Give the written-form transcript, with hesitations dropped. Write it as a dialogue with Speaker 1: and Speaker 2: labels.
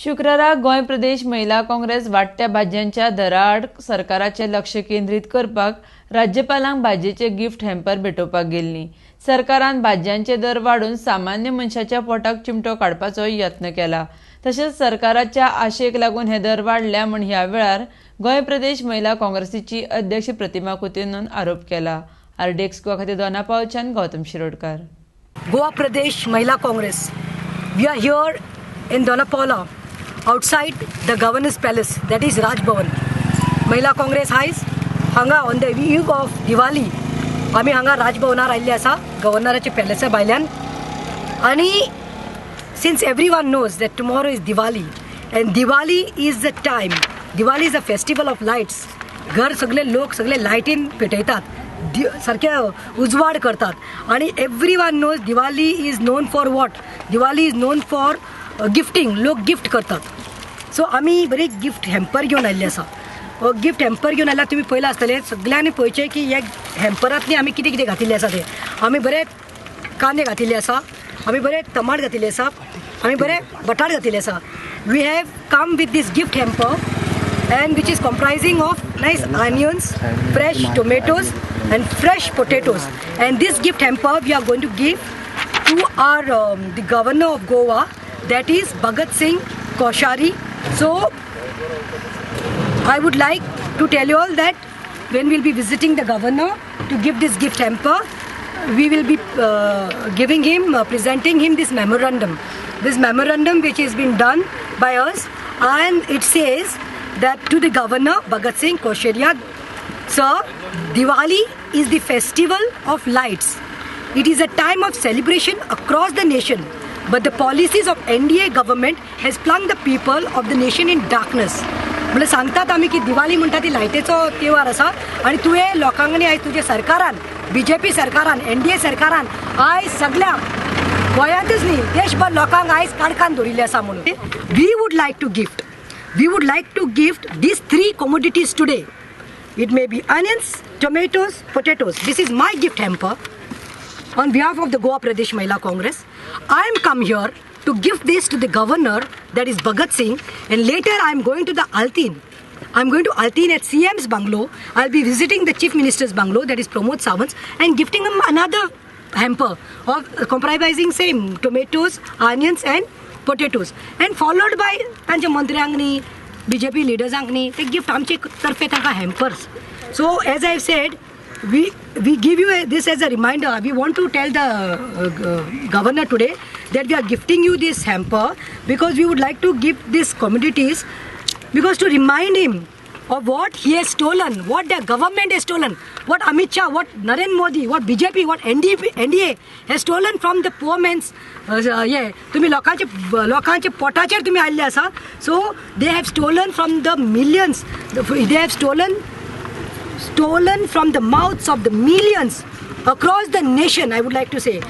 Speaker 1: शुक्रारा गोंय प्रदेश महिला काँग्रेस वाडट्या भाजयांच्या दराआड सरकाराचे लक्ष केंद्रीत करपाक राज्यपालांक भाजयेचे गिफ्ट हॅम्पर भेटोवपाक गेल्लीं। सरकारान भाजयांचे दर वाडून सामान्य मनशाच्या पोटाक चिमटो काडपाचो यत्न केला। तशेंच सरकाराच्या आशेक लागून हे दर वाडल्या म्हण ह्या वेळार गोंय प्रदेश महिला काँग्रेसीची अध्यक्ष प्रतिमा कुतेनन आरोप केला। आरडीएक्स गोवा खातीर दोनापावलच्यान Gautam Shirodkar.
Speaker 2: Goa Pradesh Mahila Congress. We are here in Donapala, outside the Governor's Palace, that is Raj Bhavan. Mahila Congress Highs, hanga on the eve of Diwali. आम्ही हांगा Raj Bhavanar आयिल्ले आसा गव्हर्नराचे पॅलेसा भायल्यान आणि since everyone knows that tomorrow is Diwali and Diwali is the time. Diwali is a festival of lights. घर सगळे लोक सगळे लायटीन पेटयतात, सारखे उजवाड करतात आणि everyone knows Diwali is known for what. Diwali is known for gifting. लोक गिफ्ट करतात. सो आम्ही बरे गिफ्ट हॅम्पर घेऊन आयिल्ले आसा. गिफ्ट हॅम्पर घेऊन आयल्यार तुम्ही पळयला आसतले सगळ्यांनी पळयचें की ह्या हॅम्परांतली आमी कितें कितें घातिल्लें आसा तें. आमी बरे कांदे घातिल्ले आसा, आमी बरे टमाट घातिल्ले आसा, आमी बरे बटाट घातिल्ले आसा. We have come with this gift hamper and which is comprising of nice onions, fresh tomatoes and fresh potatoes. And this gift hamper we are going to give to our the governor of Goa, that is Bhagat Singh Koshari. So I would like to tell you all that when we'll be visiting the governor to give this gift hamper, we will be giving him, presenting him this memorandum. This memorandum which has been done by us, and it says that to the governor Bhagat Singh Koshari, sir, Diwali is the festival of lights. It is a time of celebration across the nation, but the policies of NDA government has plunged the people of the nation in darkness. म्हणजे सांगतात आम्ही की दिवाळी म्हणटा ती लायटेचो त्योहार आसा आणि तुवें लोकांनी आयज तुज्या सरकारान, BJP सरकारान, NDA सरकारान आयज सगळ्या गोंयांतच न्ही देशभर लोकांक आयज काणकान दवरिल्ले आसा म्हणून. We would like to gift these three commodities today. It may be onions, tomatoes, potatoes. This is my gift hamper on behalf of the Goa Pradesh Mahila Congress. I am come here to give this to the governor, that is Bhagat Singh, and later I am going to the Altin. I am going to Altin at CM's bungalow. I will be visiting the Chief Minister's bungalow, that is Pramod Sawant, and gifting him another hamper of comprising same tomatoes, onions and potatoes, and followed by तांचे मंत्र्यांनी, BJP leadersंनी ते gift आमचे तर्फे तांकां hampers. So as I have said, we give you this as a reminder. We want to tell the governor today that we are gifting you this hamper because we would like to give these commodities because to remind him of what he has stolen, what the government has stolen, what Amit Shah, what Narendra Modi, what BJP, what NDA has stolen from the poor men's. तुम्ही लोकांचे पोटाचेर तुम्ही आयिल्ले आसा. So they have stolen from the millions. They have stolen from the mouths of the millions across the nation, I would like to say.